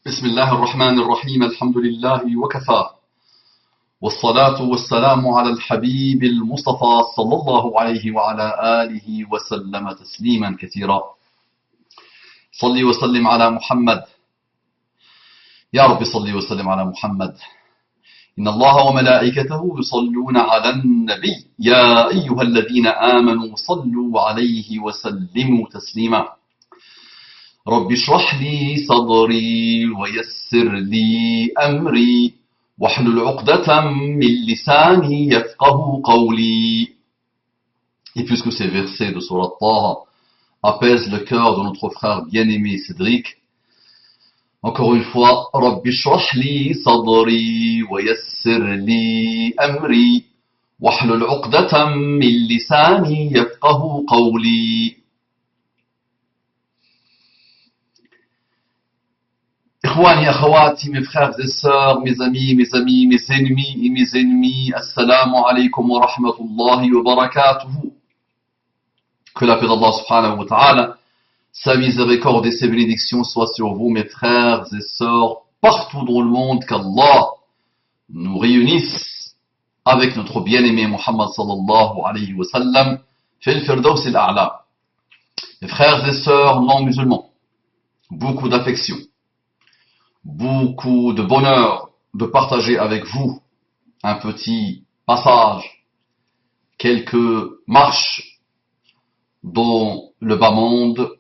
بسم الله الرحمن الرحيم الحمد لله وكفى والصلاة والسلام على الحبيب المصطفى صلى الله عليه وعلى آله وسلم تسليما كثيرا. صلي وسلم على محمد يا رب، صلي وسلم على محمد. إن الله وملائكته يصلون على النبي يا أيها الذين آمنوا صلوا عليه وسلموا تسليما. رب اشرح لي صدري ويسر لي أمري واحلل عقدة من لساني يفقه قولي. Et puisque ces versets de Surat Taha apaisent le cœur de notre frère bien-aimé Cédric, encore une fois, رب اشرح لي صدري ويسر لي أمري واحلل عقدة من لساني يفقه قولي. Ikhwani, akhawati, mes frères et sœurs, mes amis, mes ennemis et mes ennemis, assalamu alaikum wa rahmatullahi wa barakatuhu. Que la paix d'Allah subhanahu wa ta'ala, sa miséricorde et ses bénédictions soient sur vous, mes frères et sœurs, partout dans le monde, qu'Allah nous réunisse avec notre bien-aimé Muhammad sallallahu alayhi wa sallam, fil firdaus al-a'la. Mes frères et sœurs non musulmans, beaucoup d'affection, beaucoup de bonheur de partager avec vous un petit passage, quelques marches dans le bas monde.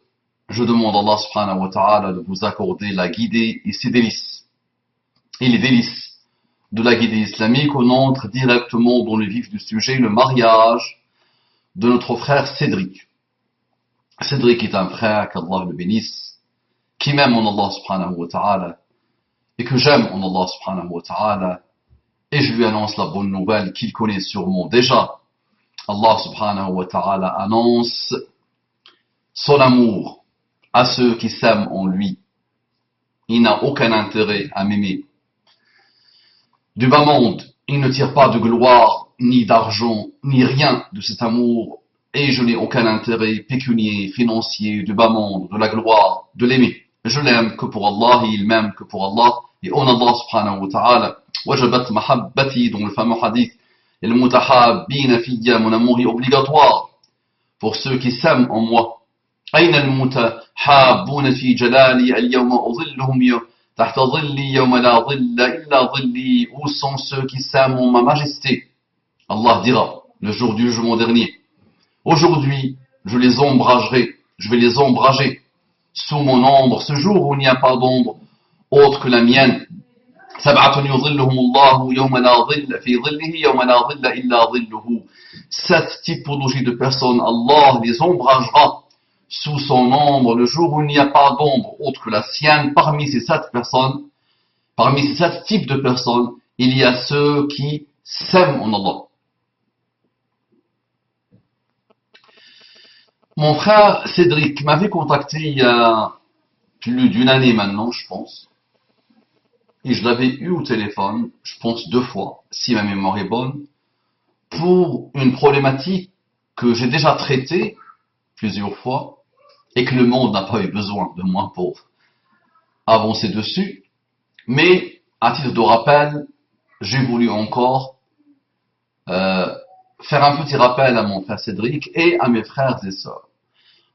Je demande à Allah subhanahu wa ta'ala de vous accorder la guidée et ses délices. Et les délices de la guidée islamique, on entre directement dans le vif du sujet, le mariage de notre frère Cédric. Cédric est un frère, qu'Allah le bénisse, qui m'aime en Allah subhanahu wa ta'ala, et que j'aime en Allah subhanahu wa ta'ala, et je lui annonce la bonne nouvelle qu'il connaît sûrement déjà. Allah subhanahu wa ta'ala annonce son amour à ceux qui s'aiment en lui. Il n'a aucun intérêt à m'aimer. Du bas monde, il ne tire pas de gloire, ni d'argent, ni rien de cet amour, et je n'ai aucun intérêt pécunier, financier, du bas monde, de la gloire, de l'aimer. Je l'aime que pour Allah et il m'aime que pour Allah. Et en Allah subhanahu wa ta'ala, wajabat mahabbati, dans le fameux hadith, et le mutahabbina fiyya, mon amour est obligatoire pour ceux qui s'aiment en moi. Aina al-mutahabbuna fi jalali, al-yawma udhilluhum tahta dhilli, yawma la dhilla illa dhilli. Où sont ceux qui s'aiment en ma majesté? Allah dira, le jour du jugement dernier. Aujourd'hui, je les ombragerai, je vais les ombrager sous mon ombre, ce jour où il n'y a pas d'ombre autre que la mienne. Cette typologie de personnes, Allah les ombragera sous son ombre le jour où il n'y a pas d'ombre autre que la sienne. Parmi ces 7 personnes, parmi ces 7 types de personnes, il y a ceux qui s'aiment en Allah. Mon frère Cédric m'avait contacté il y a plus d'une année maintenant, je pense. Et je l'avais eu au téléphone, je pense 2 fois, si ma mémoire est bonne, pour une problématique que j'ai déjà traitée plusieurs fois et que le monde n'a pas eu besoin de moi pour avancer dessus. Mais, à titre de rappel, j'ai voulu encore faire un petit rappel à mon frère Cédric et à mes frères et sœurs.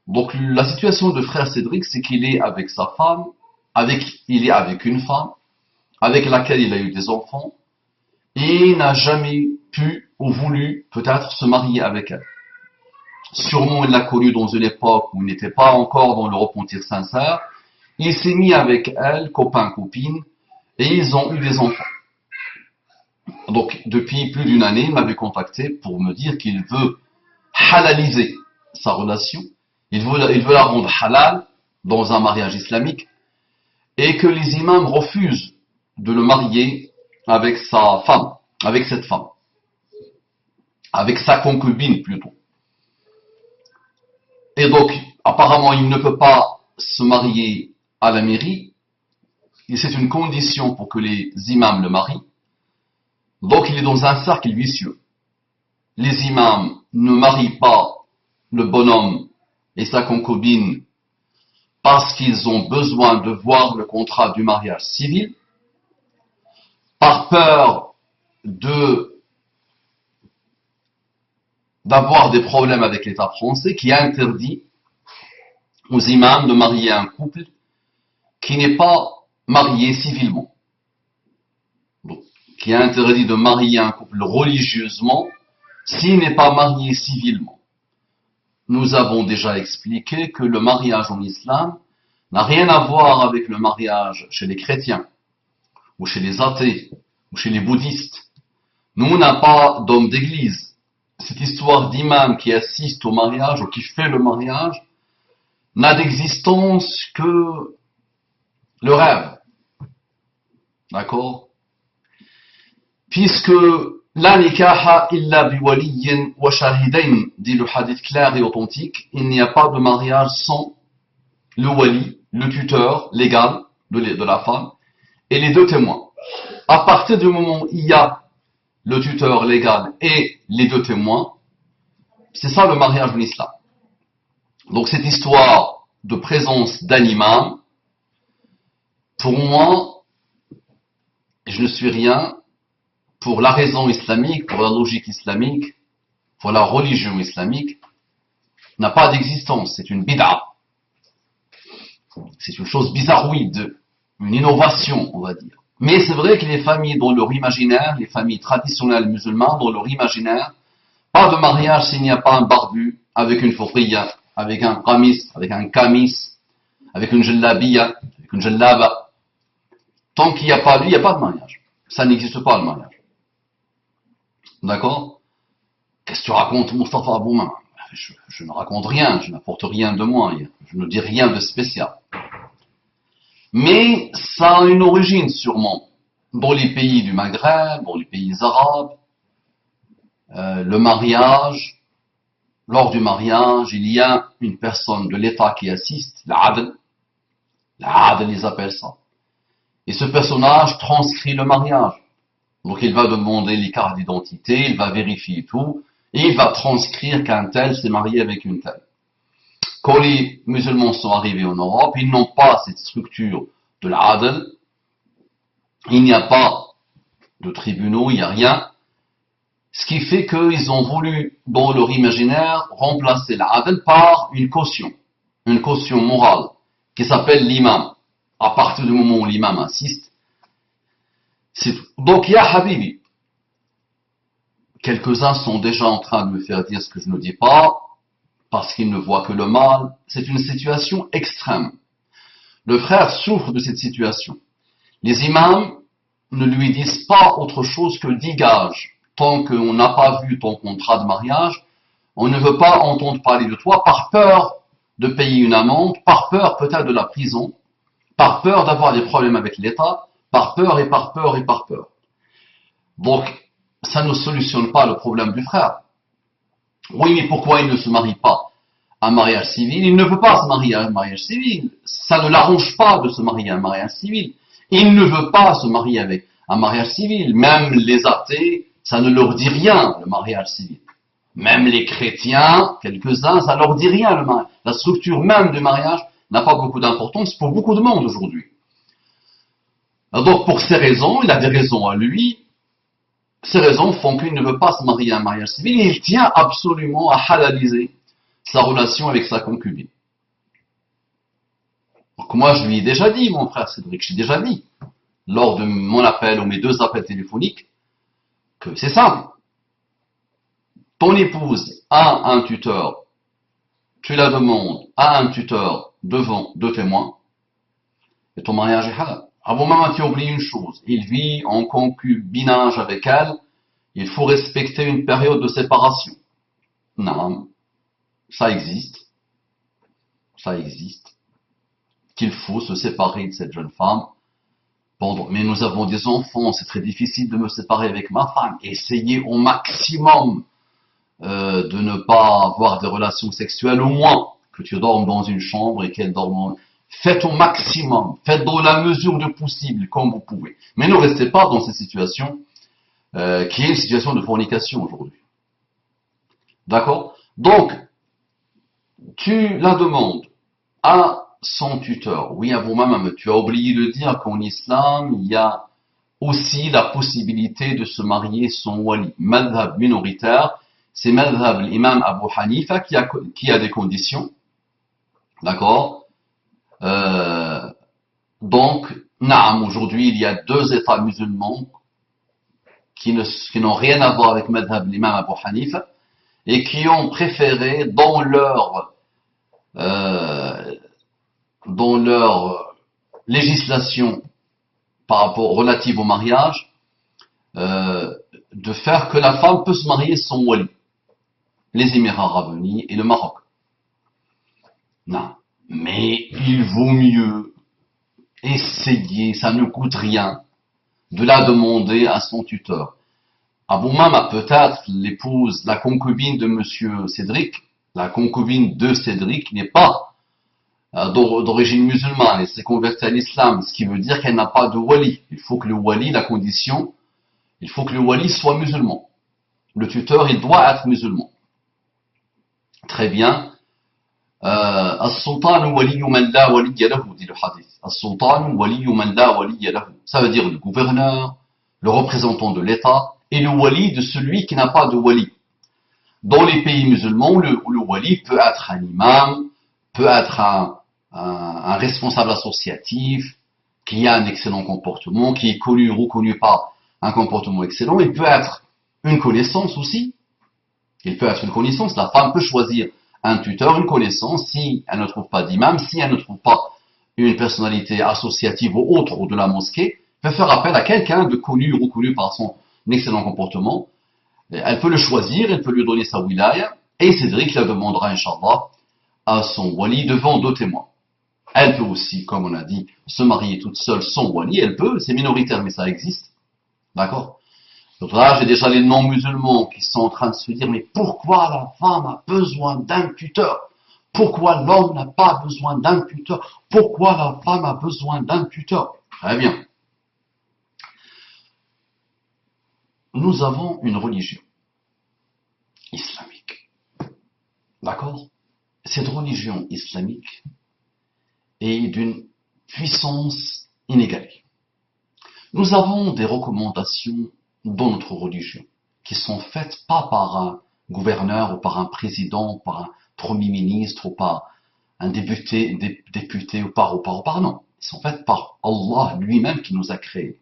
Donc la situation de frère Cédric, c'est qu'il est avec sa femme, il est avec une femme, avec laquelle il a eu des enfants, et il n'a jamais pu ou voulu peut-être se marier avec elle. Sûrement il l'a connue dans une époque où il n'était pas encore dans le repentir sincère. Il s'est mis avec elle, copain-copine, et ils ont eu des enfants. Donc, depuis plus d'une année, il m'avait contacté pour me dire qu'il veut halaliser sa relation. Il veut la rendre halal dans un mariage islamique et que les imams refusent de le marier avec sa femme, avec cette femme, avec sa concubine plutôt. Et donc, apparemment, il ne peut pas se marier à la mairie et c'est une condition pour que les imams le marient. Donc il est dans un cercle vicieux. Les imams ne marient pas le bonhomme et sa concubine parce qu'ils ont besoin de voir le contrat du mariage civil, par peur d'avoir des problèmes avec l'État français qui interdit aux imams de marier un couple qui n'est pas marié civilement. Donc, qui interdit de marier un couple religieusement s'il n'est pas marié civilement. Nous avons déjà expliqué que le mariage en islam n'a rien à voir avec le mariage chez les chrétiens, ou chez les athées, ou chez les bouddhistes. Nous, on n'a pas d'homme d'église. Cette histoire d'imam qui assiste au mariage, ou qui fait le mariage, n'a d'existence que le rêve. D'accord? Puisque la nikaha illa biwaliyin wa shahidain, dit le hadith clair et authentique, il n'y a pas de mariage sans le wali, le tuteur légal de la femme, et les deux témoins. À partir du moment où il y a le tuteur légal et les deux témoins, c'est ça le mariage en islam. Donc cette histoire de présence d'un imam, pour moi, je ne suis rien pour la raison islamique, pour la logique islamique, pour la religion islamique, n'a pas d'existence. C'est une bid'a. C'est une chose bizarroïde, une innovation, on va dire. Mais c'est vrai que les familles dans leur imaginaire, les familles traditionnelles musulmanes, dans leur imaginaire, pas de mariage s'il n'y a pas un barbu, avec une fourriya, avec un qamis, avec un kamis, avec une jallabiya, avec une jallaba. Tant qu'il n'y a pas lui, il n'y a pas de mariage. Ça n'existe pas le mariage. D'accord? Qu'est-ce que tu racontes, Mustafa Abouman? Je ne raconte rien, je n'apporte rien de moi, je ne dis rien de spécial. Mais ça a une origine sûrement. Dans les pays du Maghreb, dans les pays arabes, le mariage, lors du mariage, il y a une personne de l'État qui assiste, l'adl, ils appellent ça. Et ce personnage transcrit le mariage. Donc il va demander les cartes d'identité, il va vérifier tout, et il va transcrire qu'un tel s'est marié avec une telle. Quand les musulmans sont arrivés en Europe, ils n'ont pas cette structure de l'adl, il n'y a pas de tribunaux, il n'y a rien, ce qui fait qu'ils ont voulu, dans leur imaginaire, remplacer l'adl par une caution morale, qui s'appelle l'imam. À partir du moment où l'imam assiste, c'est tout. Donc, ya Habibi, quelques-uns sont déjà en train de me faire dire ce que je ne dis pas, parce qu'ils ne voient que le mal. C'est une situation extrême. Le frère souffre de cette situation. Les imams ne lui disent pas autre chose que 10 gages. Tant qu'on n'a pas vu ton contrat de mariage, on ne veut pas entendre parler de toi par peur de payer une amende, par peur peut-être de la prison, par peur d'avoir des problèmes avec l'État, par peur et par peur et par peur. Donc, ça ne solutionne pas le problème du frère. Oui, mais pourquoi il ne se marie pas à un mariage civil? Il ne veut pas se marier à un mariage civil. Ça ne l'arrange pas de se marier à un mariage civil. Il ne veut pas se marier avec un mariage civil. Même les athées, ça ne leur dit rien, le mariage civil. Même les chrétiens, quelques-uns, ça leur dit rien, le mariage. La structure même du mariage n'a pas beaucoup d'importance pour beaucoup de monde aujourd'hui. Donc, pour ces raisons, il a des raisons à lui. Ces raisons font qu'il ne veut pas se marier à un mariage civil. Il tient absolument à halaliser sa relation avec sa concubine. Donc, moi, je lui ai déjà dit, mon frère Cédric, j'ai déjà dit, lors de mon appel ou mes 2 appels téléphoniques, que c'est simple. Ton épouse a un tuteur, tu la demandes à un tuteur devant 2 témoins, et ton mariage est halal. Avant même, tu oublies une chose, il vit en concubinage avec elle, il faut respecter une période de séparation. Non, ça existe, qu'il faut se séparer de cette jeune femme. Mais nous avons des enfants, c'est très difficile de me séparer avec ma femme. Essayez au maximum de ne pas avoir des relations sexuelles, au moins que tu dormes dans une chambre et qu'elle dorme. Faites au maximum, faites dans la mesure du possible, comme vous pouvez. Mais ne restez pas dans cette situation qui est une situation de fornication aujourd'hui. D'accord? Donc, tu la demandes à son tuteur. Oui, Abou Mamam, tu as oublié de dire qu'en islam, il y a aussi la possibilité de se marier sans wali. Madhab minoritaire, c'est madhab l'imam Abu Hanifa qui a des conditions. D'accord. Donc, naam, aujourd'hui, il y a deux États musulmans qui n'ont rien à voir avec madhab l'imam Abu Hanifa et qui ont préféré euh, dans leur législation par rapport relative au mariage, de faire que la femme peut se marier sans wali. Les Émirats arabes unis et le Maroc. Non. Mais il vaut mieux essayer, ça ne coûte rien, de la demander à son tuteur. Abou Mama, peut-être l'épouse, la concubine de Monsieur Cédric, la concubine de Cédric n'est pas d'origine musulmane, elle s'est convertie à l'islam, ce qui veut dire qu'elle n'a pas de wali. Il faut que le wali, la condition, il faut que le wali soit musulman. Le tuteur, il doit être musulman. Très bien. As-sultan waliyu man la waliya lahu, dit le hadith. As-sultan waliyu man la waliya lahu. Ça veut dire le gouverneur, le représentant de l'État, et le wali de celui qui n'a pas de wali. Dans les pays musulmans, le wali peut être un imam, peut être un responsable associatif, qui a un excellent comportement, qui est connu, reconnu par un comportement excellent. Il peut être une connaissance aussi. Il peut être une connaissance. La femme peut choisir un tuteur, une connaissance, si elle ne trouve pas d'imam, si elle ne trouve pas une personnalité associative ou autre de la mosquée, elle peut faire appel à quelqu'un de connu, reconnu par son excellent comportement. Elle peut le choisir, elle peut lui donner sa wilaya, et Cédric la demandera, Inch'Allah, à son wali devant deux témoins. Elle peut aussi, comme on a dit, se marier toute seule sans wali, elle peut, c'est minoritaire, mais ça existe. D'accord? Donc là, j'ai déjà les non-musulmans qui sont en train de se dire, mais pourquoi la femme a besoin d'un tuteur? Pourquoi l'homme n'a pas besoin d'un tuteur? Pourquoi la femme a besoin d'un tuteur? Très bien. Nous avons une religion islamique. D'accord? Cette religion islamique est d'une puissance inégalée. Nous avons des recommandations dans notre religion qui sont faites pas par un gouverneur ou par un président, ou par un premier ministre ou par un député ou par, non. Ils sont faites par Allah lui-même qui nous a créés.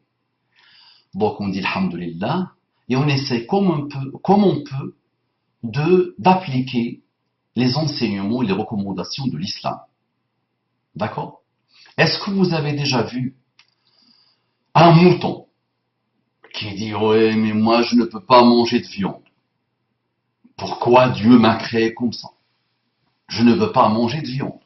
Donc on dit alhamdulillah et on essaie comme on peut d'appliquer les enseignements et les recommandations de l'islam. D'accord? Est-ce que vous avez déjà vu un mouton qui dit « Ouais, mais moi je ne peux pas manger de viande. Pourquoi Dieu m'a créé comme ça? Je ne veux pas manger de viande. »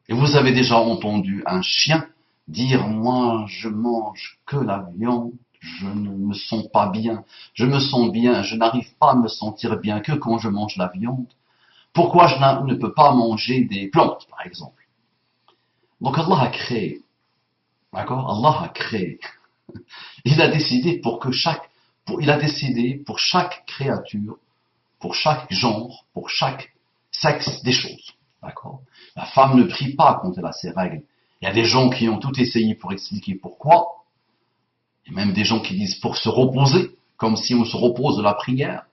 Et vous avez déjà entendu un chien dire « Moi je mange que la viande, je ne me sens pas bien. Je me sens bien, je n'arrive pas à me sentir bien que quand je mange la viande. Pourquoi je ne peux pas manger des plantes, par exemple? » Donc Allah a créé. D'accord? Allah a créé. Il a décidé il a décidé pour chaque créature, pour chaque genre, pour chaque sexe des choses. D'accord? La femme ne prie pas quand elle a ses règles. Il y a des gens qui ont tout essayé pour expliquer pourquoi. Il y a même des gens qui disent pour se reposer, comme si on se repose de la prière,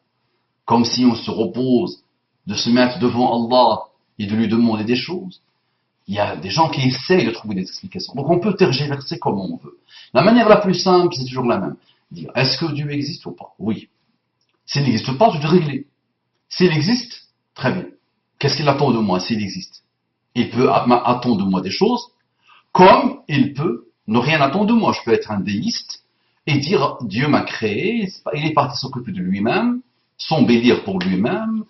comme si on se repose de se mettre devant Allah et de lui demander des choses. Il y a des gens qui essayent de trouver des explications. Donc on peut tergiverser comme on veut. La manière la plus simple, c'est toujours la même. Dire, est-ce que Dieu existe ou pas? Oui. S'il n'existe pas, je dois régler. S'il existe, très bien. Qu'est-ce qu'il attend de moi s'il existe? Il peut attendre de moi des choses, comme il peut ne rien attendre de moi. Je peux être un déiste et dire, Dieu m'a créé, il est parti s'occuper de lui-même, s'embellir pour lui-même,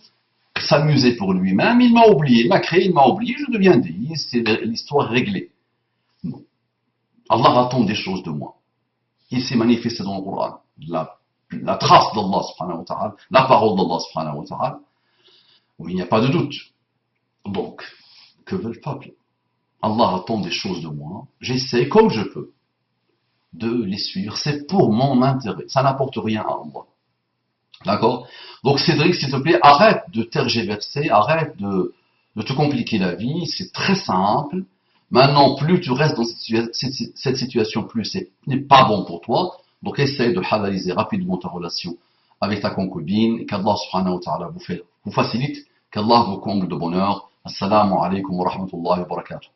s'amuser pour lui-même, il m'a oublié, il m'a créé, il m'a oublié, je deviens déiste, c'est l'histoire réglée. Non. Allah attend des choses de moi. Il s'est manifesté dans le Coran, la trace d'Allah subhanahu wa ta'ala, la parole d'Allah subhanahu wa ta'ala, où il n'y a pas de doute. Donc, que veut le peuple? Allah attend des choses de moi, j'essaie comme je peux de les suivre, c'est pour mon intérêt, ça n'apporte rien à Allah. D'accord? Donc Cédric, s'il te plaît, arrête de tergiverser, arrête de de te compliquer la vie, c'est très simple. Maintenant, plus tu restes dans cette situation, plus ce n'est pas bon pour toi. Donc essaye de halaliser rapidement ta relation avec ta concubine, et qu'Allah subhanahu wa ta'ala vous facilite, qu'Allah vous comble de bonheur. Assalamu alaikum wa rahmatullahi wa barakatuh.